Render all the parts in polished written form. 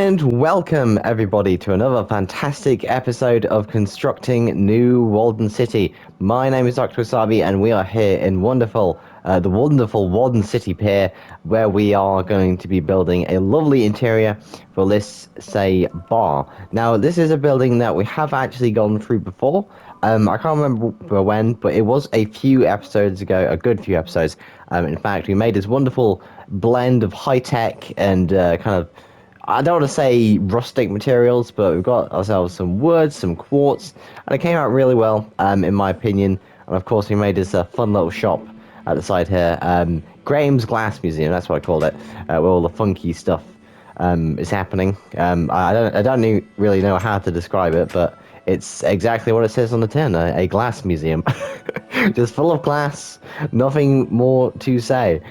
And welcome everybody to another fantastic episode of Constructing New Walden City. My name is Dr. Wasabi and we are here in the wonderful Walden City Pier, where we are going to be building a lovely interior for this, say, bar. Now, this is a building that we have actually gone through before. I can't remember when, but it was a few episodes ago, a good few episodes. In fact, we made this wonderful blend of high-tech and I don't want to say rustic materials, but we've got ourselves some wood, some quartz, and it came out really well, in my opinion. And of course, we made this fun little shop at the side here, Graham's Glass Museum. That's what I called it, where all the funky stuff is happening. I don't really know how to describe it, but it's exactly what it says on the tin: a glass museum, just full of glass. Nothing more to say.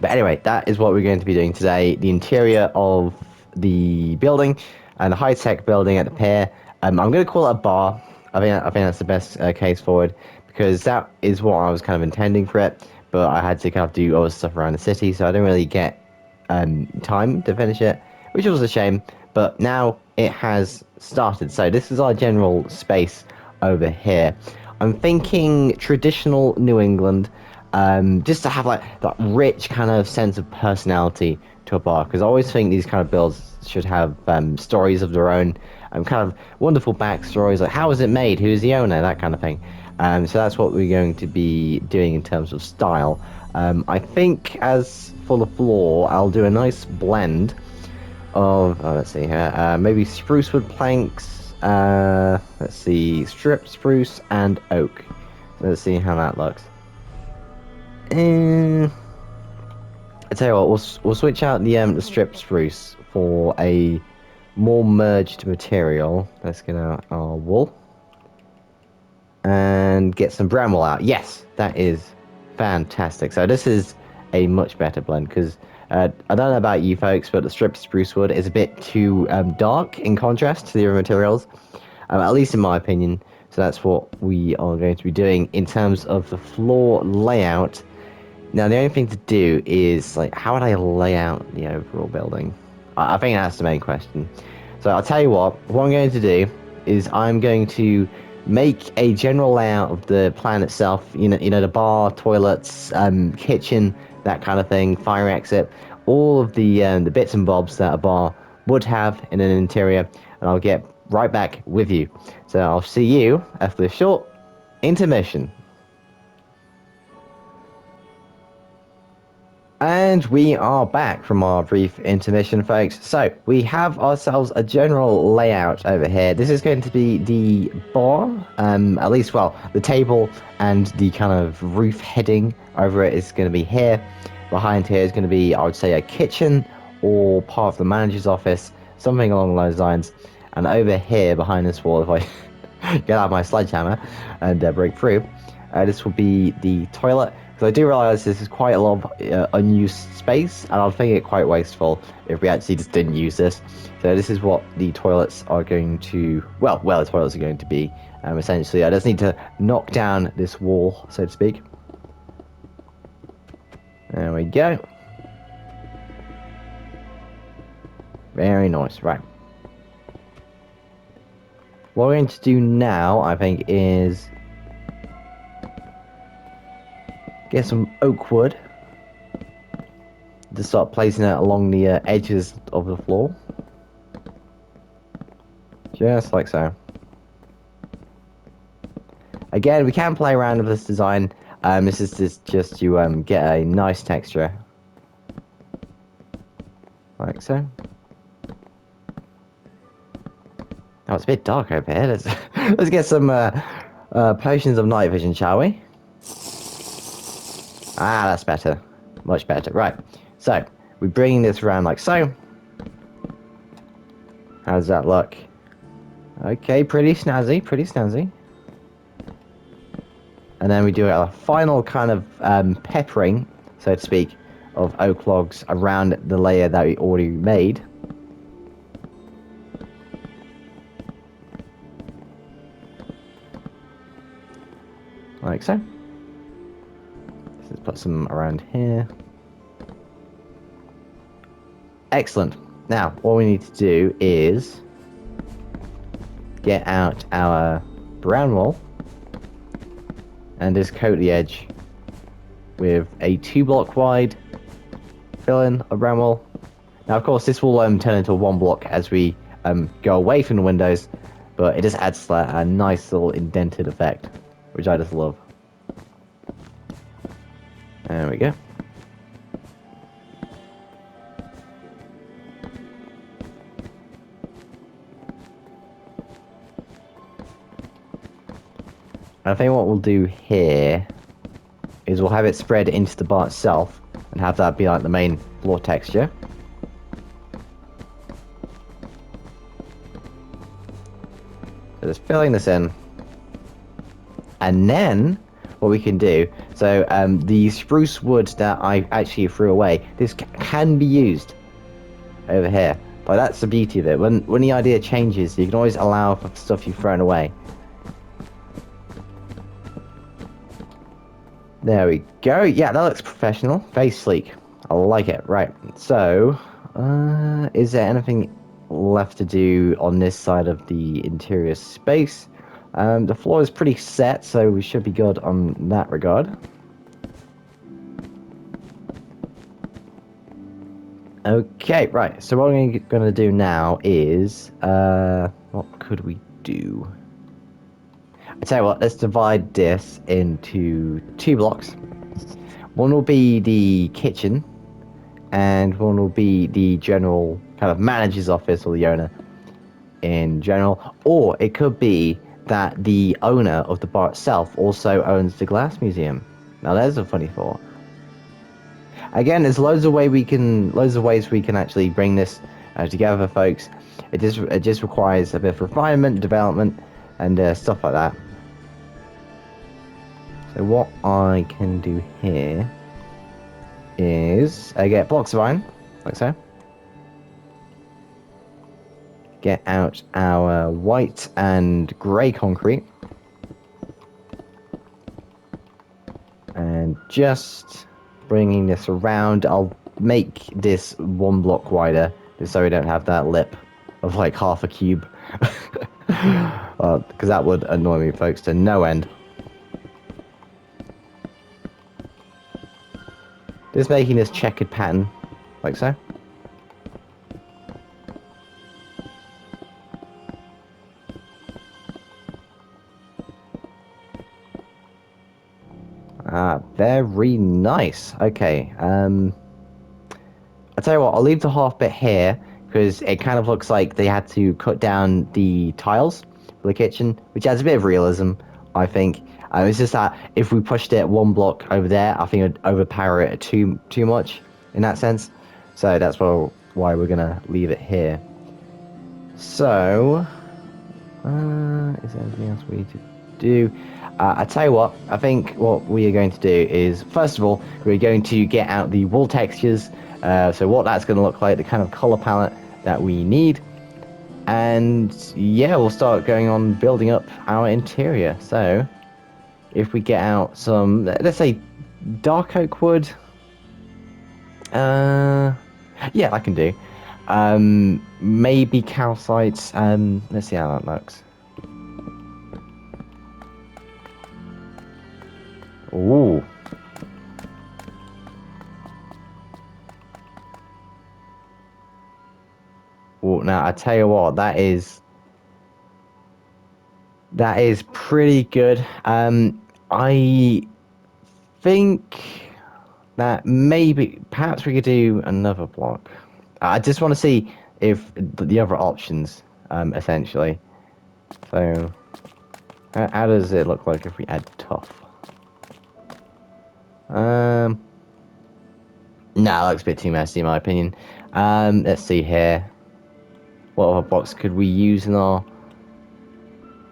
But anyway, that is what we're going to be doing today. The interior of the building and the high-tech building at the pier. I'm going to call it a bar. I think that's the best case forward, because that is what I was kind of intending for it. But I had to kind of do other stuff around the city, so I didn't really get time to finish it, which was a shame. But now it has started. So this is our general space over here. I'm thinking traditional New England. Just to have like that rich kind of sense of personality to a bar, because I always think these kind of builds should have stories of their own, kind of wonderful backstories, like how was it made, who's the owner, that kind of thing. So that's what we're going to be doing in terms of style. I think as for the floor, I'll do a nice blend of, let's see here, maybe spruce wood planks, let's see, strip spruce and oak. So let's see how that looks. I tell you what, we'll switch out the strip spruce for a more merged material. Let's get out our wool and get some brown wool out. Yes, that is fantastic. So this is a much better blend, because I don't know about you folks, but the strip spruce wood is a bit too dark in contrast to the other materials, at least in my opinion. So that's what we are going to be doing in terms of the floor layout. Now, the only thing to do is, like, how would I lay out the overall building? I think that's the main question. So I'll tell you what I'm going to do is I'm going to make a general layout of the plan itself, you know, the bar, toilets, kitchen, that kind of thing, fire exit, all of the bits and bobs that a bar would have in an interior, and I'll get right back with you. So I'll see you after a short intermission. And we are back from our brief intermission, folks. So we have ourselves a general layout over here. This is going to be the bar, at least, well, the table and the kind of roof heading over it is going to be here. Behind here is going to be, I would say, a kitchen or part of the manager's office, something along those lines. And over here, behind this wall, if I get out my sledgehammer and break through, this will be the toilet. So I do realise this is quite a lot of unused space, and I'd think it quite wasteful if we actually just didn't use this. So this is what the toilets are going to, well, the toilets are going to be, essentially. I just need to knock down this wall, so to speak. There we go. Very nice, right. What we're going to do now, I think, is get some oak wood to start placing it along the edges of the floor. Just like so. Again, we can play around with this design. This is just to get a nice texture. Like so. Oh, it's a bit dark over here. Let's get some potions of night vision, shall we? Ah, that's better. Much better. Right. So, we're bringing this around like so. How does that look? Okay, pretty snazzy, pretty snazzy. And then we do a final kind of peppering, so to speak, of oak logs around the layer that we already made. Like so. Let's put some around here. Excellent. Now, what we need to do is get out our brown wool and just coat the edge with a 2-block wide fill-in of brown wool. Now, of course, this will turn into a 1 block as we go away from the windows, but it just adds a nice little indented effect, which I just love. There we go. I think what we'll do here is we'll have it spread into the bar itself and have that be like the main floor texture. So just filling this in. And then what we can do, so the spruce wood that I actually threw away, this can be used over here. But that's the beauty of it. When the idea changes, you can always allow for stuff you've thrown away. There we go. Yeah, that looks professional. Very sleek. I like it. Right. So, is there anything left to do on this side of the interior space? The floor is pretty set, so we should be good on that regard. Okay, right. So what we're going to do now is, what could we do? I tell you what, let's divide this into 2 blocks. One will be the kitchen, and one will be the general kind of manager's office or the owner in general. Or it could be that the owner of the bar itself also owns the glass museum. Now there's a funny thought. Again, there's loads of ways we can actually bring this together, folks. It just requires a bit of refinement, development, and stuff like that. So what I can do here is get blocks of iron, like so. Get out our white and grey concrete. And just bringing this around, I'll make this 1 block wider, just so we don't have that lip of like half a cube. Because that would annoy me, folks, to no end. Just making this checkered pattern, like so. Ah, very nice. Okay, I'll tell you what, I'll leave the half bit here, because it kind of looks like they had to cut down the tiles for the kitchen, which adds a bit of realism, I think. It's just that if we pushed it 1 block over there, I think it would overpower it too much in that sense. So that's why we're gonna leave it here. So, is there anything else we need to do? I tell you what, I think what we are going to do is, first of all, we're going to get out the wall textures. So what that's going to look like, the kind of color palette that we need. And yeah, we'll start going on building up our interior. So if we get out some, let's say, dark oak wood. Yeah, I can do. Maybe calcite. Let's see how that looks. Ooh. Ooh, now I tell you what, that is pretty good. I think that perhaps we could do another block. I just want to see if the other options, essentially. So, how does it look like if we add tough? No, that looks a bit too messy in my opinion. Let's see here. What other blocks could we use in our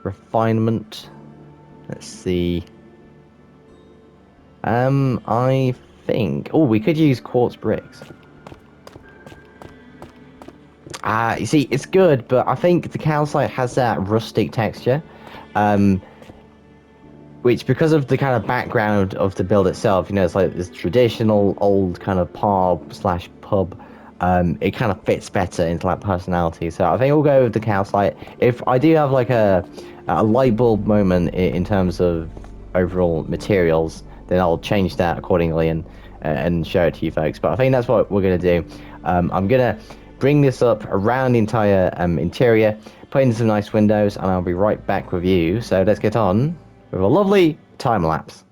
refinement? Let's see. I think... Oh, we could use quartz bricks. You see, it's good, but I think the calcite has that rustic texture. Which, because of the kind of background of the build itself, you know, it's like this traditional old kind of pub/pub. it kind of fits better into that personality. So I think we'll go with the calcite. If I do have like a light bulb moment in terms of overall materials, then I'll change that accordingly and show it to you folks. But I think that's what we're gonna do. I'm gonna bring this up around the entire interior, put in some nice windows, and I'll be right back with you. So let's get on with a lovely time lapse.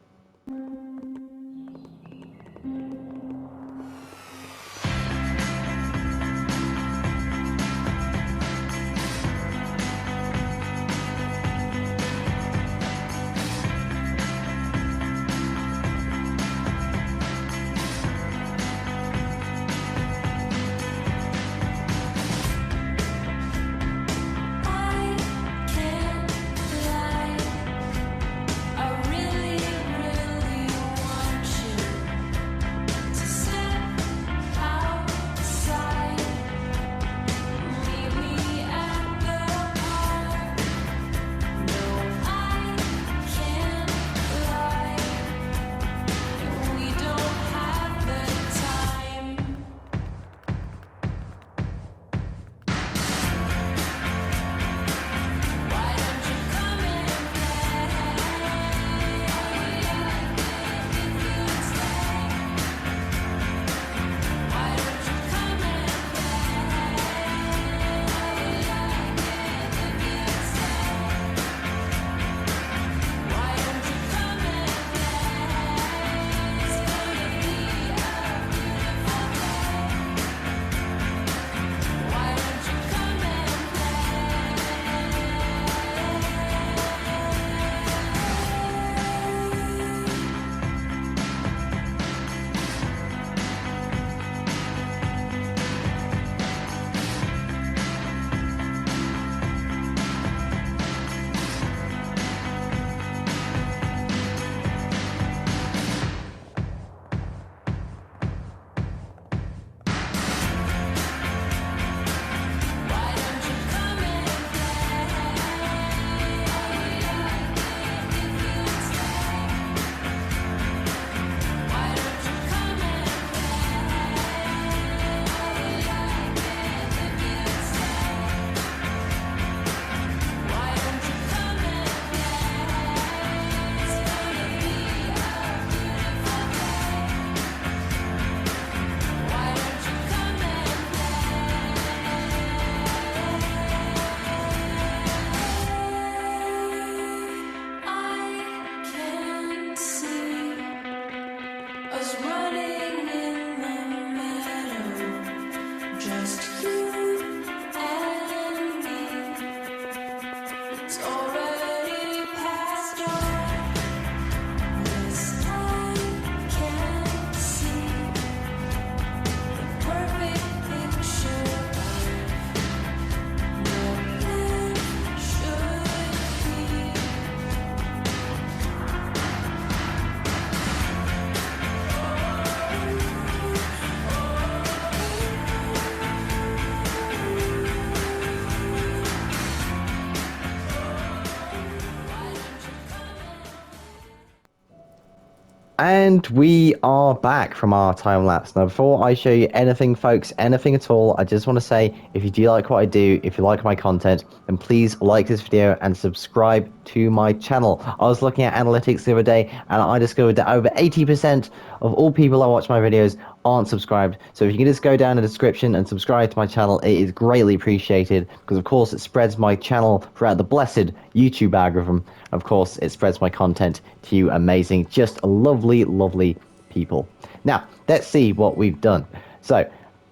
And we are back from our time lapse. Now, before I show you anything, folks, anything at all, I just want to say, if you do like what I do, if you like my content, then please like this video and subscribe to my channel. I was looking at analytics the other day, and I discovered that over 80% of all people that watch my videos aren't subscribed. So if you can just go down in the description and subscribe to my channel, it is greatly appreciated, because of course it spreads my channel throughout the blessed YouTube algorithm. Of course, it spreads my content to you amazing, just lovely people. Now, let's see what we've done. So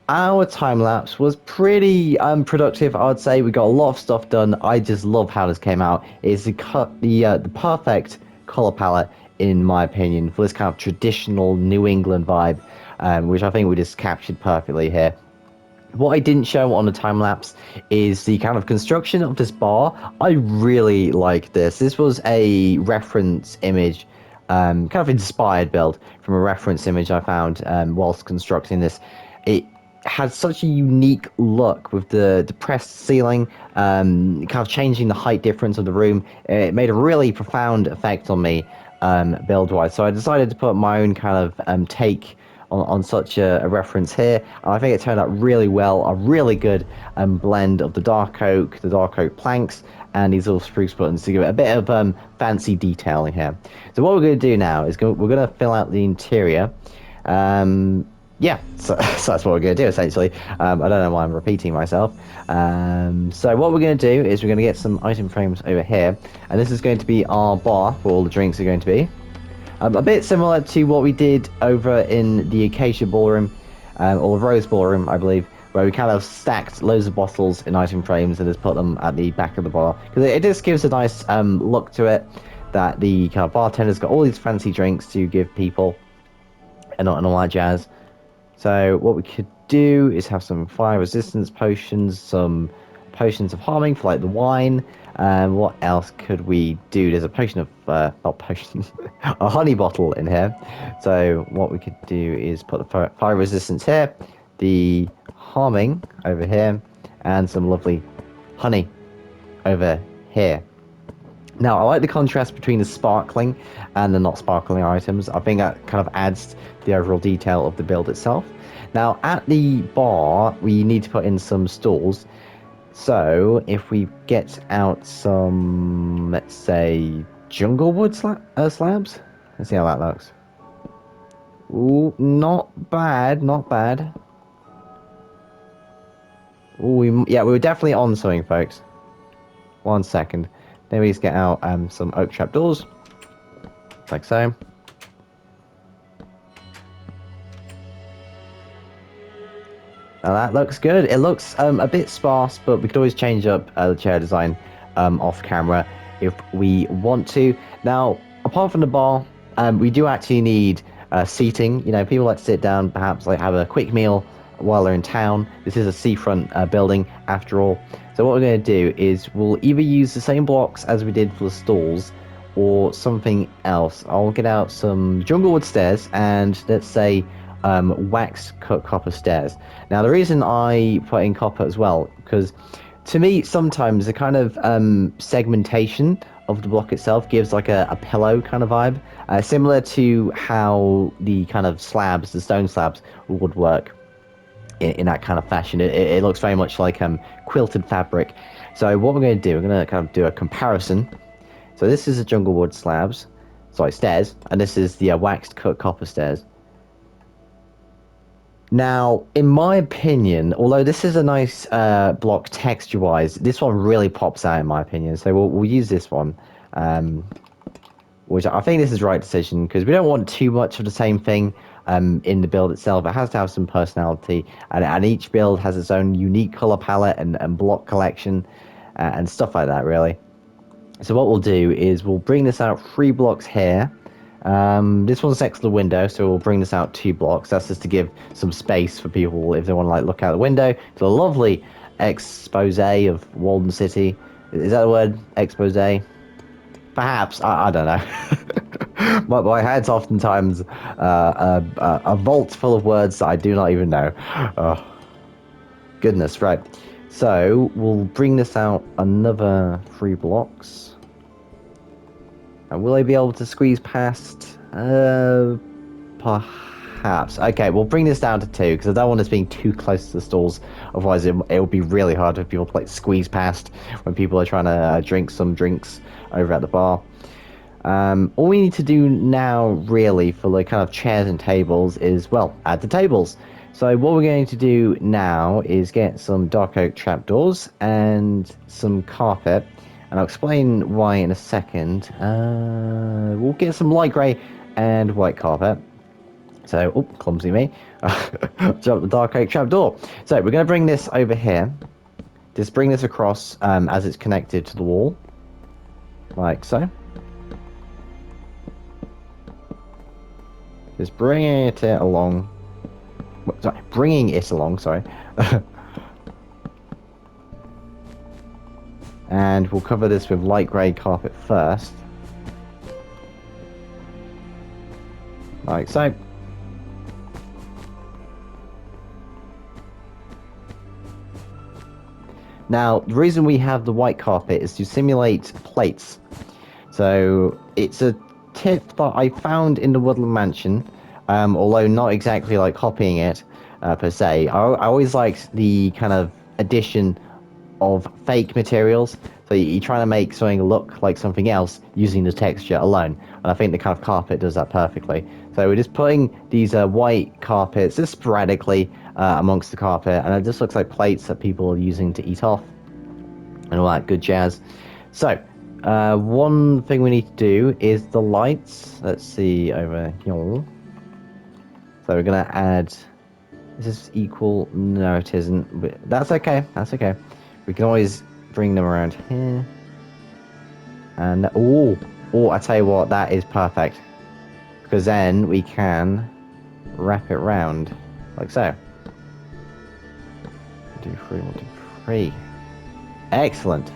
our time lapse was pretty productive, I would say. We got a lot of stuff done. I just love how this came out. It's the perfect color palette, in my opinion, for this kind of traditional New England vibe, which I think we just captured perfectly here. What I didn't show on the time lapse is the kind of construction of this bar. I really like this. This was a reference image, kind of inspired build from a reference image I found whilst constructing this. It had such a unique look with the depressed ceiling, kind of changing the height difference of the room. It made a really profound effect on me build-wise. So I decided to put my own kind of take on such a reference here. And I think it turned out really well. A really good blend of the dark oak planks, and these little spruce buttons to give it a bit of fancy detailing here. So what we're going to do now is we're going to fill out the interior. Yeah, so that's what we're going to do, essentially. I don't know why I'm repeating myself. So what we're going to do is we're going to get some item frames over here, and this is going to be our bar where all the drinks are going to be. A bit similar to what we did over in the Acacia Ballroom, or the Rose Ballroom, I believe, where we kind of stacked loads of bottles in item frames and just put them at the back of the bar. Because it just gives a nice look to it, that the kind of bartender's got all these fancy drinks to give people, and all that jazz. So what we could do is have some fire resistance potions, some potions of harming for like the wine. What else could we do? There's a potion of, not potion, a honey bottle in here. So what we could do is put the fire resistance here, the harming over here, and some lovely honey over here. Now, I like the contrast between the sparkling and the not sparkling items. I think that kind of adds to the overall detail of the build itself. Now, at the bar, we need to put in some stools. So, if we get out some, let's say, junglewood slabs. Let's see how that looks. Ooh, not bad, not bad. Ooh, yeah, we were definitely on something, folks. 1 second. Then we just get out some oak trapdoors, like so. Now that looks good. It looks a bit sparse, but we could always change up the chair design off camera if we want to. Now, apart from the bar, we do actually need seating. You know, people like to sit down, perhaps like have a quick meal while they're in town. This is a seafront building, after all. So what we're going to do is we'll either use the same blocks as we did for the stalls, or something else. I'll get out some junglewood stairs and, let's say, waxed cut copper stairs. Now the reason I put in copper as well, because to me sometimes the kind of segmentation of the block itself gives like a pillow kind of vibe, similar to how the kind of slabs, the stone slabs, would work in that kind of fashion. It looks very much like quilted fabric. So what we're going to do, we're going to kind of do a comparison. So this is the junglewood stairs, and this is the waxed cut copper stairs. Now, in my opinion, although this is a nice block texture-wise, this one really pops out in my opinion. So we'll use this one, which I think this is the right decision, because we don't want too much of the same thing in the build itself. It has to have some personality, and each build has its own unique color palette and block collection and stuff like that, really. So what we'll do is we'll bring this out 3 blocks here. This one's next to the window, so we'll bring this out 2 blocks. That's just to give some space for people if they want to like look out the window to the lovely expose of Walden City. Is that the word? Expose? Perhaps. I don't know. my head's oftentimes a vault full of words that I do not even know. Oh, goodness, right. So we'll bring this out another 3 blocks. And will I be able to squeeze past? Perhaps. Okay, we'll bring this down to 2, because I don't want this being too close to the stalls. Otherwise, it will be really hard for people to like squeeze past when people are trying to drink some drinks over at the bar. All we need to do now, really, for the kind of chairs and tables is, well, add the tables. So what we're going to do now is get some dark oak trapdoors and some carpet. And I'll explain why in a second. We'll get some light grey and white carpet. So, oh, clumsy me. Jump the dark oak trapdoor. So we're going to bring this over here. Just bring this across as it's connected to the wall. Like so. Just bringing it along. Sorry. And we'll cover this with light grey carpet first. Like so. Now, the reason we have the white carpet is to simulate plates. So, it's a tip that I found in the Woodland Mansion. although not exactly like copying it per se. I always liked the kind of addition of fake materials. So you're trying to make something look like something else using the texture alone. And I think the kind of carpet does that perfectly. So we're just putting these white carpets just sporadically amongst the carpet, and it just looks like plates that people are using to eat off and all that good jazz. So one thing we need to do is the lights. Let's see over here. So we're gonna add. Is this equal? No, it isn't. But that's okay. That's okay. We can always bring them around here. And I tell you what, that is perfect. Because then we can wrap it round like so. 1, 2, 3, 1, 2, 3. Excellent.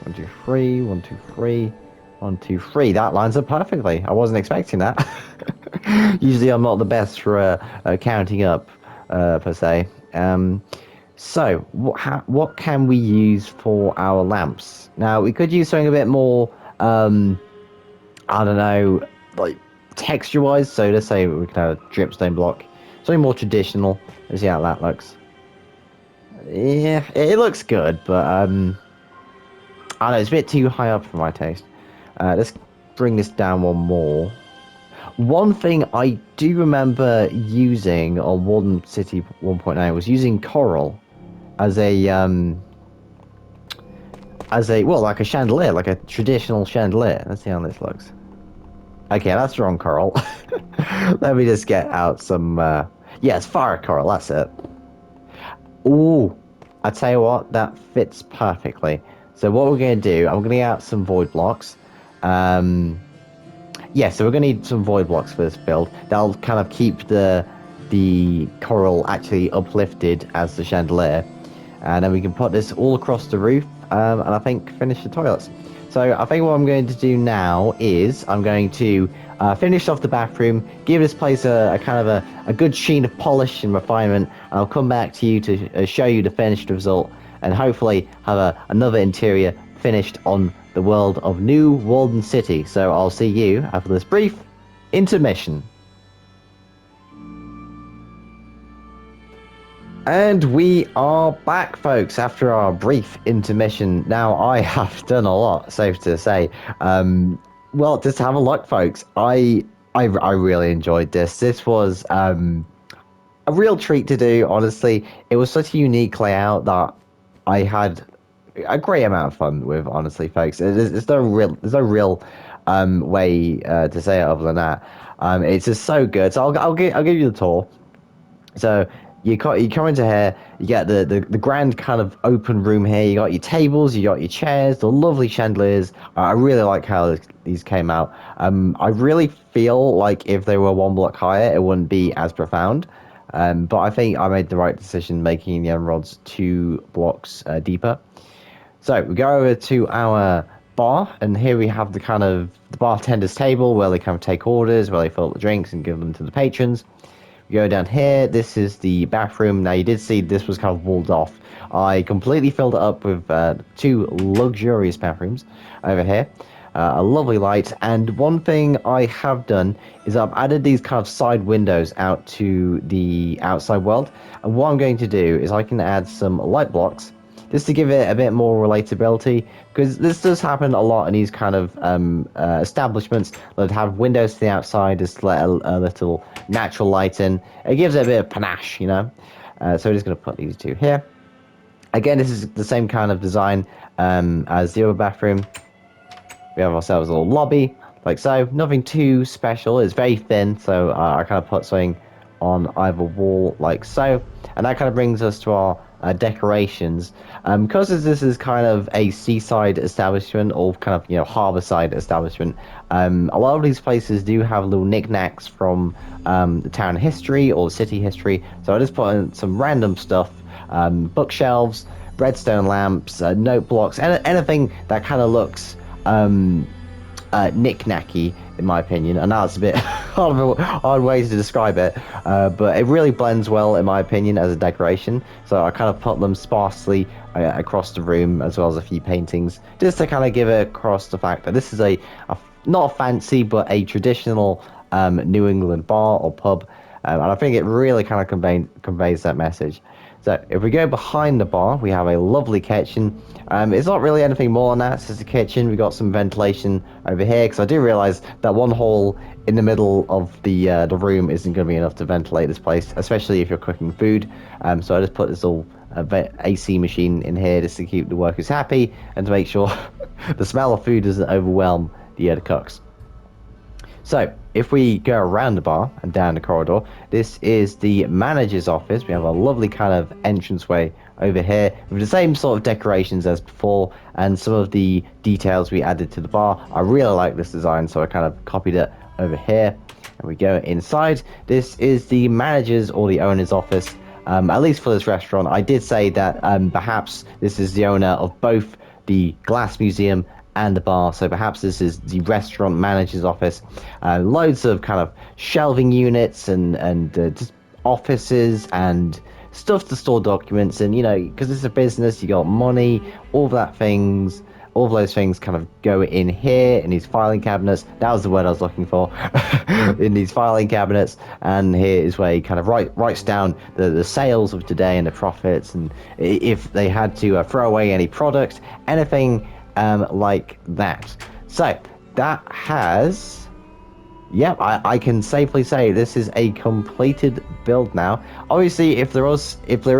1, 2, 3, 1, 2, 3, 1, 2, 3. That lines up perfectly. I wasn't expecting that. Usually I'm not the best for counting up per se. So what can we use for our lamps? Now we could use something a bit more I don't know, like texture wise. So let's say we could have a dripstone block, something more traditional. Let's see how that looks. Yeah, it looks good, but I don't know, it's a bit too high up for my taste. Let's bring this down one more. One thing I do remember using on Warden City 1.9 was using coral as a well, like a chandelier, like a traditional chandelier. Let's see how this looks. Okay, that's wrong coral. Let me just get out some yeah, it's fire coral, that's it. Ooh, I tell you what, that fits perfectly. So what we're going to do, I'm going to get out some void blocks. Yeah, so we're going to need some void blocks for this build. That'll kind of keep the coral actually uplifted as the chandelier. And then we can put this all across the roof, and I think finish the toilets. So I think what I'm going to do now is I'm going to finish off the bathroom, give this place a kind of a good sheen of polish and refinement, and I'll come back to you to show you the finished result, and hopefully have another interior finished on the world of New Walden City. So I'll see you after this brief intermission. And we are back, folks, after our brief intermission. Now, I have done a lot, safe to say. Well, just have a look, folks. I really enjoyed this. This was a real treat to do, honestly. It was such a unique layout that I had a great amount of fun with, honestly, folks. There's no real way to say it other than that. It's just so good. So I'll give you the tour. So you come into here, you get the grand kind of open room here. You got your tables, you got your chairs, the lovely chandeliers. I really like how these came out. I really feel like if they were one block higher, it wouldn't be as profound. But I think I made the right decision making the end rods 2 blocks deeper. So we go over to our bar, and here we have the bartender's table where they kind of take orders, where they fill up the drinks and give them to the patrons. We go down here. This is the bathroom. Now you did see this was kind of walled off. I completely filled it up with 2 luxurious bathrooms over here. A lovely light, and one thing I have done is I've added these kind of side windows out to the outside world, and what I'm going to do is I can add some light blocks just to give it a bit more relatability, because this does happen a lot in these kind of establishments that have windows to the outside, just to let a little natural light in. It gives it a bit of panache, you know. So we're just going to put these 2 here. Again, this is the same kind of design as the other bathroom. We have ourselves a little lobby, like so. Nothing too special. It's very thin, so I kind of put something on either wall, like so. And that kind of brings us to our decorations. Because this is kind of a seaside establishment, or kind of, you know, harborside establishment, a lot of these places do have little knickknacks from the town history or city history. So I just put in some random stuff, bookshelves, redstone lamps, note blocks, anything that kind of looks knick-knacky, in my opinion. And that's a bit hard way to describe it, but it really blends well, in my opinion, as a decoration. So I kind of put them sparsely across the room, as well as a few paintings, just to kind of give it across the fact that this is a not fancy, but a traditional New England bar or pub. And I think it really kind of conveys that message. So if we go behind the bar, we have a lovely kitchen. It's not really anything more than that. It's just a kitchen. We've got some ventilation over here, because I do realize that one hole in the middle of the room isn't going to be enough to ventilate this place, especially if you're cooking food. So I just put this little AC machine in here just to keep the workers happy and to make sure the smell of food doesn't overwhelm the cooks. So, if we go around the bar and down the corridor, this is the manager's office. We have a lovely kind of entranceway over here with the same sort of decorations as before and some of the details we added to the bar. I really like this design, so I kind of copied it over here. And we go inside. This is the manager's or the owner's office, at least for this restaurant. I did say that perhaps this is the owner of both the Glass Museum and the bar, so perhaps this is the restaurant manager's office. Loads of kind of shelving units and just offices and stuff to store documents, and because it's a business, you got money, all those things kind of go in here in these filing cabinets. That was the word I was looking for. In these filing cabinets, and here is where he kind of writes down the sales of today and the profits, and if they had to throw away any product, anything like that. So that has, yep, I can safely say this is a completed build now. Obviously, if there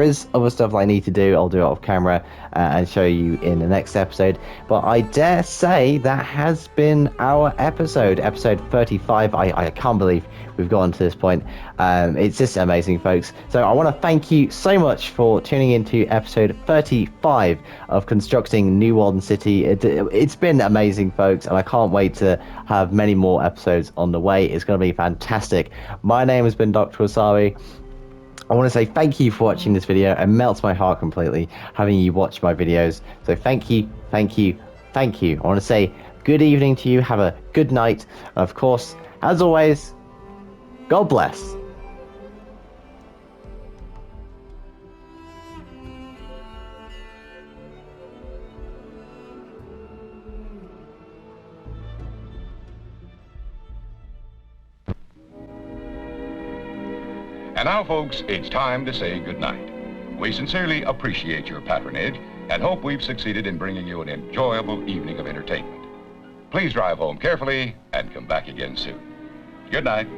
is other stuff I need to do, I'll do it off camera and show you in the next episode. But I dare say that has been our episode 35. I can't believe we've gotten to this point. It's just amazing, folks. So I want to thank you so much for tuning into episode 35 of Constructing New Walden City. It's been amazing, folks, and I can't wait to have many more episodes on the way. It's going to be fantastic. My name has been Dr. Wasabi. I want to say thank you for watching this video. It melts my heart completely having you watch my videos. So thank you. I want to say good evening to you. Have a good night. Of course, as always, God bless. And now, folks, it's time to say goodnight. We sincerely appreciate your patronage and hope we've succeeded in bringing you an enjoyable evening of entertainment. Please drive home carefully and come back again soon. Good night.